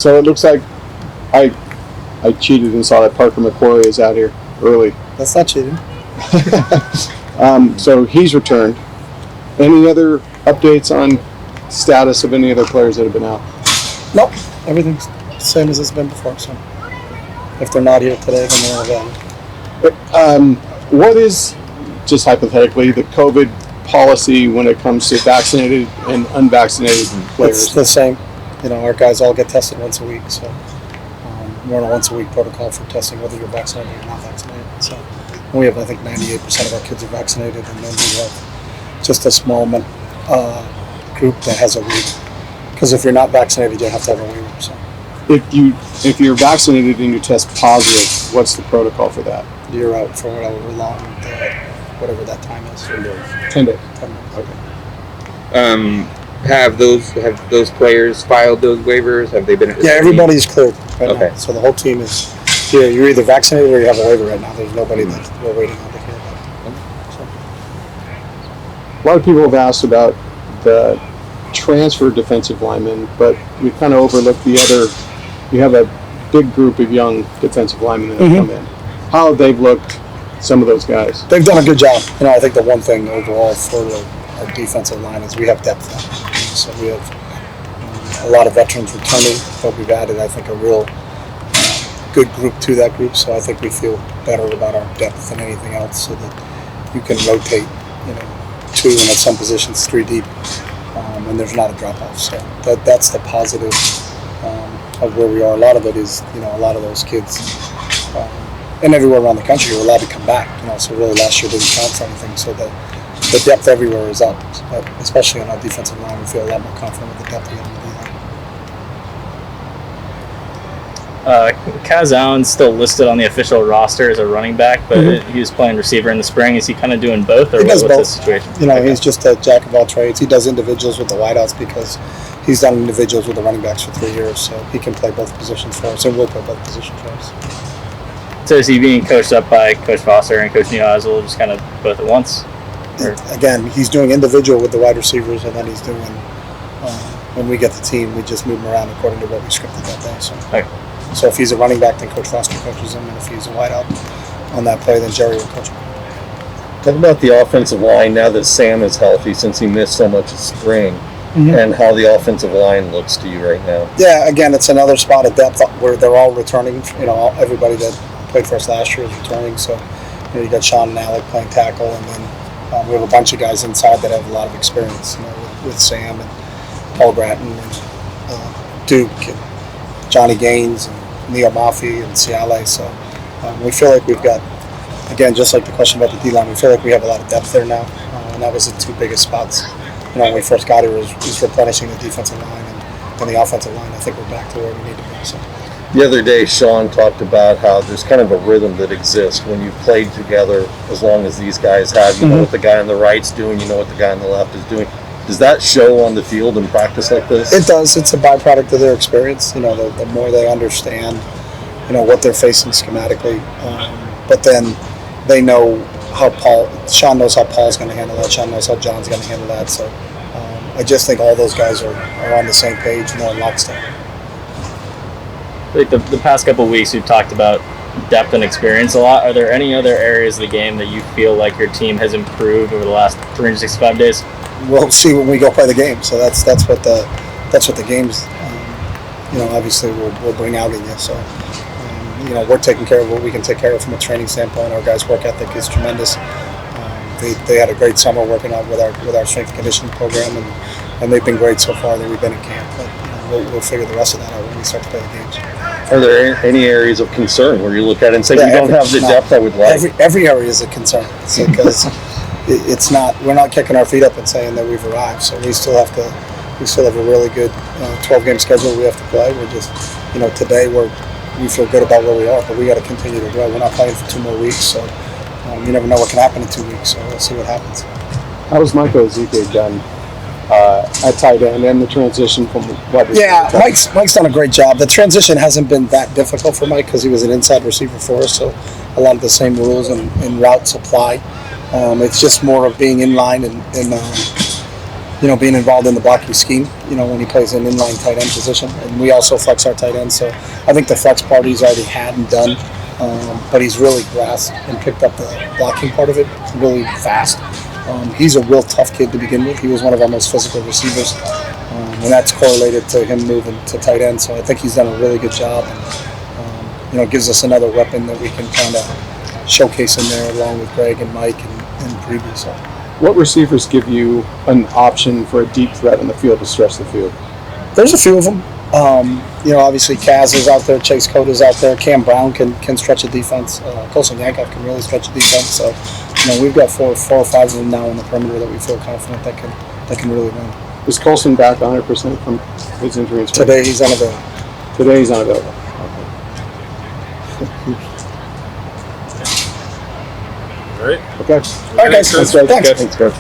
So it looks like I cheated and saw that Parker McQuarrie is out here early. That's not cheating. So he's returned. Any other updates on status of any other players that have been out? Nope. Everything's the same as it's been before. So if they're not here today, then they're available. What is, just hypothetically, the COVID policy when it comes to vaccinated and unvaccinated players? It's the same. You know, our guys all get tested once a week, so we're on a once-a-week protocol for testing whether you're vaccinated or not vaccinated. So we have, I think, 98% of our kids are vaccinated, and then we have just a small group that has a waiver. Because if you're not vaccinated, you have to have a waiver. So If you're vaccinated and you test positive, what's the protocol for that? you're out for however long, whatever that time is. 10 days. 10 days. Okay. Have those players filed those waivers? Have they been? Yeah, everybody's cleared right Okay. now. So the whole team is here. You're either vaccinated or you have a waiver right now. There's nobody that we're waiting on to hear about. So. A lot of people have asked about the transfer defensive linemen, but we kind of overlooked the other. You have a big group of young defensive linemen that have come in. How have they looked, some of those guys? They've done a good job. You know, I think the one thing overall for our defensive line is we have depth now. So we have a lot of veterans returning, but we've added, I think, a real good group to that group. So I think we feel better about our depth than anything else, so that you can rotate, you know, 2 and at some positions 3 deep, and there's not a drop off. So that's the positive of where we are. A lot of it is, you know, a lot of those kids. And everywhere around the country, you're allowed to come back. You know, so really last year didn't count for anything. So the depth everywhere is up, but especially on our defensive line, we feel a lot more confident with the depth we have in the D-line. Kaz Allen's still listed on the official roster as a running back, but he was playing receiver in the spring. Is he kind of doing both, or what's the situation? You know, he's just a jack of all trades. He does individuals with the wideouts because he's done individuals with the running backs for 3 years, so he can play both positions for us, and will play both positions for us. So is he being coached up by Coach Foster and Coach Neal, just kind of both at once? Again, he's doing individual with the wide receivers, and then he's doing, when we get the team, we just move him around according to what we scripted that day. So, So if he's a running back, then Coach Foster coaches him, and if he's a wideout on that play, then Jerry will coach him. Talk about the offensive line now that Sam is healthy, since he missed so much of spring, and how the offensive line looks to you right now. Yeah, again, it's another spot of depth where they're all returning. You know, everybody that played for us last year is returning. So, you know, you got Sean and Alec playing tackle, and then we have a bunch of guys inside that have a lot of experience. You know, with Sam and Paul Bratton and Duke and Johnny Gaines and Neil Maffey and Ciale. So we feel like we've got, again, just like the question about the D-line, we feel like we have a lot of depth there now, and that was the 2 biggest spots. You know, when we first got here, was replenishing the defensive line and the offensive line. I think we're back to where we need to be. So. The other day, Sean talked about how there's kind of a rhythm that exists when you've played together as long as these guys have. You know what the guy on the right's doing, you know what the guy on the left is doing. Does that show on the field in practice like this? It does. It's a byproduct of their experience. You know, the more they understand, you know, what they're facing schematically. But then they know how Sean knows how Paul's going to handle that. Sean knows how John's going to handle that. So I just think all those guys are on the same page, you know, in lockstep. Like the past couple of weeks, we've talked about depth and experience a lot. Are there any other areas of the game that you feel like your team has improved over the last 365 days? We'll see when we go play the game. So that's what the games, you know, obviously will bring out in you. So you know, we're taking care of what we can take care of from a training standpoint. Our guys' work ethic is tremendous. They had a great summer working out with our strength and conditioning program, and they've been great so far that we've been in camp. But we'll figure the rest of that out when we start to play the games. Are there any areas of concern where you look at it and say, we don't have the depth I would like? Every area is a concern, because it's not. We're not kicking our feet up and saying that we've arrived. So we still have a really good 12-game schedule we have to play. We're just, you know, today we feel good about where we are, but we got to continue to grow. We're not playing for 2 more weeks, so you never know what can happen in 2 weeks. So we'll see what happens. How was Michael Ezike done at tight end and the transition from what? Yeah, Mike's done a great job. The transition hasn't been that difficult for Mike because he was an inside receiver for us, so a lot of the same rules and routes apply. It's just more of being in line and being involved in the blocking scheme, when he plays an inline tight end position. And we also flex our tight end. So I think the flex part he's already had and done, but he's really grasped and picked up the blocking part of it really fast. He's a real tough kid to begin with. He was one of our most physical receivers. And that's correlated to him moving to tight end. So I think he's done a really good job. And, it gives us another weapon that we can kind of showcase in there along with Greg and Mike and Preview. So. What receivers give you an option for a deep threat in the field to stretch the field? There's a few of them. Obviously Kaz is out there, Chase Cota is out there, Cam Brown can stretch a defense, Colson Yankov can really stretch a defense. So, we've got four or five of them now on the perimeter that we feel confident that can really win. Is Colson back 100% from his injury? Today he's unavailable. Today he's unavailable. All right. Okay. All right, guys. Thanks, guys. Thanks. Thanks, Coach.